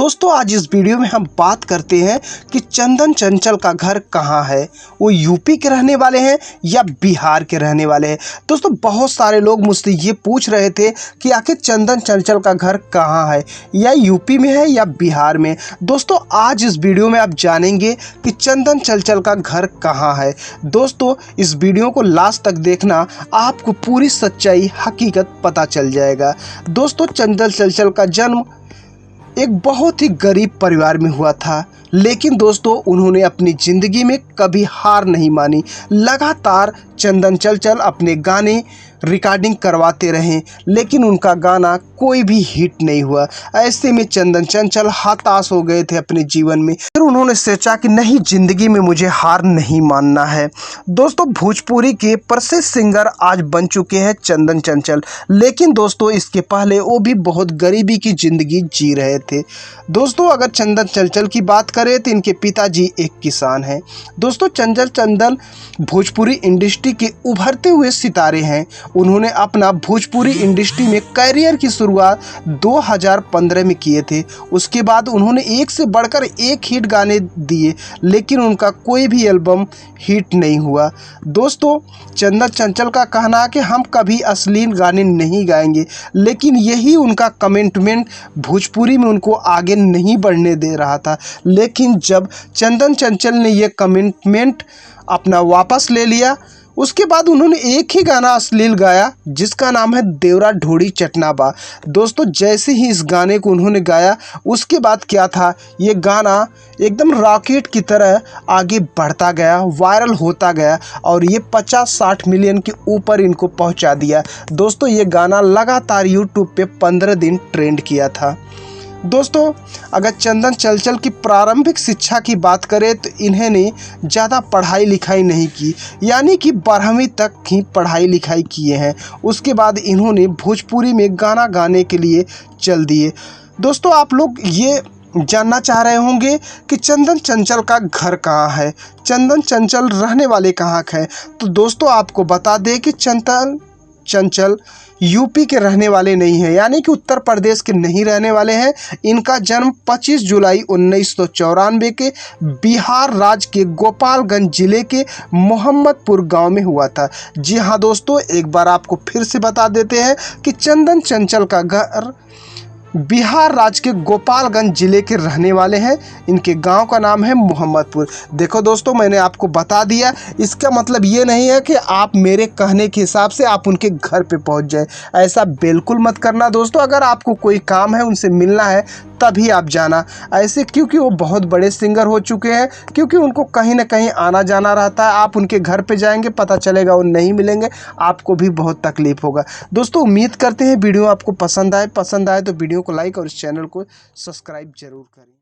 दोस्तों आज इस वीडियो में हम बात करते हैं कि चंदन चंचल का घर कहाँ है। वो यूपी के रहने वाले हैं या बिहार के रहने वाले हैं। दोस्तों बहुत सारे लोग मुझसे ये पूछ रहे थे कि आखिर चंदन चंचल का घर कहाँ है, या यूपी में है या बिहार में। दोस्तों आज इस वीडियो में आप जानेंगे कि चंदन चंचल का घर कहाँ है। दोस्तों इस वीडियो को लास्ट तक देखना, आपको पूरी सच्चाई हकीकत पता चल जाएगा। दोस्तों चंदन चंचल का जन्म एक बहुत ही गरीब परिवार में हुआ था, लेकिन दोस्तों उन्होंने अपनी ज़िंदगी में कभी हार नहीं मानी। लगातार चंदन चंचल अपने गाने रिकॉर्डिंग करवाते रहे, लेकिन उनका गाना कोई भी हिट नहीं हुआ। ऐसे में चंदन चंचल हताश हो गए थे अपने जीवन में। फिर उन्होंने सोचा कि नहीं, ज़िंदगी में मुझे हार नहीं मानना है। दोस्तों भोजपुरी के प्रसिद्ध सिंगर आज बन चुके हैं चंदन चंचल, लेकिन दोस्तों इसके पहले वो भी बहुत गरीबी की ज़िंदगी जी रहे थे। दोस्तों अगर चंदन चंचल की बात करें तो इनके पिताजी एक किसान हैं। दोस्तों चंचल चंदन भोजपुरी इंडस्ट्री के उभरते हुए सितारे हैं। उन्होंने अपना भोजपुरी इंडस्ट्री में करियर की शुरुआत 2015 में किए थे। उसके बाद उन्होंने एक से बढ़कर एक हिट गाने दिए, लेकिन उनका कोई भी एल्बम हिट नहीं हुआ। दोस्तों चंदन चंचल का कहना है कि हम कभी अश्लील गाने नहीं गाएंगे, लेकिन यही उनका कमिटमेंट भोजपुरी में उनको आगे नहीं बढ़ने दे रहा था। लेकिन जब चंदन चंचल ने ये कमिटमेंट अपना वापस ले लिया, उसके बाद उन्होंने एक ही गाना अश्लील गाया जिसका नाम है देवरा ढोड़ी चटनाबा। दोस्तों जैसे ही इस गाने को उन्होंने गाया, उसके बाद क्या था, ये गाना एकदम रॉकेट की तरह आगे बढ़ता गया, वायरल होता गया और ये 50-60 मिलियन के ऊपर इनको पहुंचा दिया। दोस्तों ये गाना लगातार यूट्यूब पे 15 दिन ट्रेंड किया था। दोस्तों अगर चंदन चंचल की प्रारंभिक शिक्षा की बात करें तो इन्होंने ज़्यादा पढ़ाई लिखाई नहीं की, यानी कि 12वीं तक ही पढ़ाई लिखाई किए हैं। उसके बाद इन्होंने भोजपुरी में गाना गाने के लिए चल दिए। दोस्तों आप लोग ये जानना चाह रहे होंगे कि चंदन चंचल का घर कहाँ है, चंदन चंचल रहने वाले कहाँ हैं। तो दोस्तों आपको बता दें कि चंदन चंचल यूपी के रहने वाले नहीं हैं, यानी कि उत्तर प्रदेश के नहीं रहने वाले हैं। इनका जन्म 25 जुलाई 1994 के बिहार राज्य के गोपालगंज जिले के मोहम्मदपुर गांव में हुआ था। जी हाँ दोस्तों, एक बार आपको फिर से बता देते हैं कि चंदन चंचल का घर बिहार राज्य के गोपालगंज जिले के रहने वाले हैं। इनके गांव का नाम है मोहम्मदपुर। देखो दोस्तों मैंने आपको बता दिया, इसका मतलब ये नहीं है कि आप मेरे कहने के हिसाब से आप उनके घर पे पहुंच जाए। ऐसा बिल्कुल मत करना दोस्तों। अगर आपको कोई काम है, उनसे मिलना है, तभी आप जाना ऐसे, क्योंकि वो बहुत बड़े सिंगर हो चुके हैं, क्योंकि उनको कहीं ना कहीं आना जाना रहता है। आप उनके घर पे जाएंगे, पता चलेगा वो नहीं मिलेंगे, आपको भी बहुत तकलीफ होगा। दोस्तों उम्मीद करते हैं वीडियो आपको पसंद आए तो वीडियो को लाइक और इस चैनल को सब्सक्राइब जरूर करें।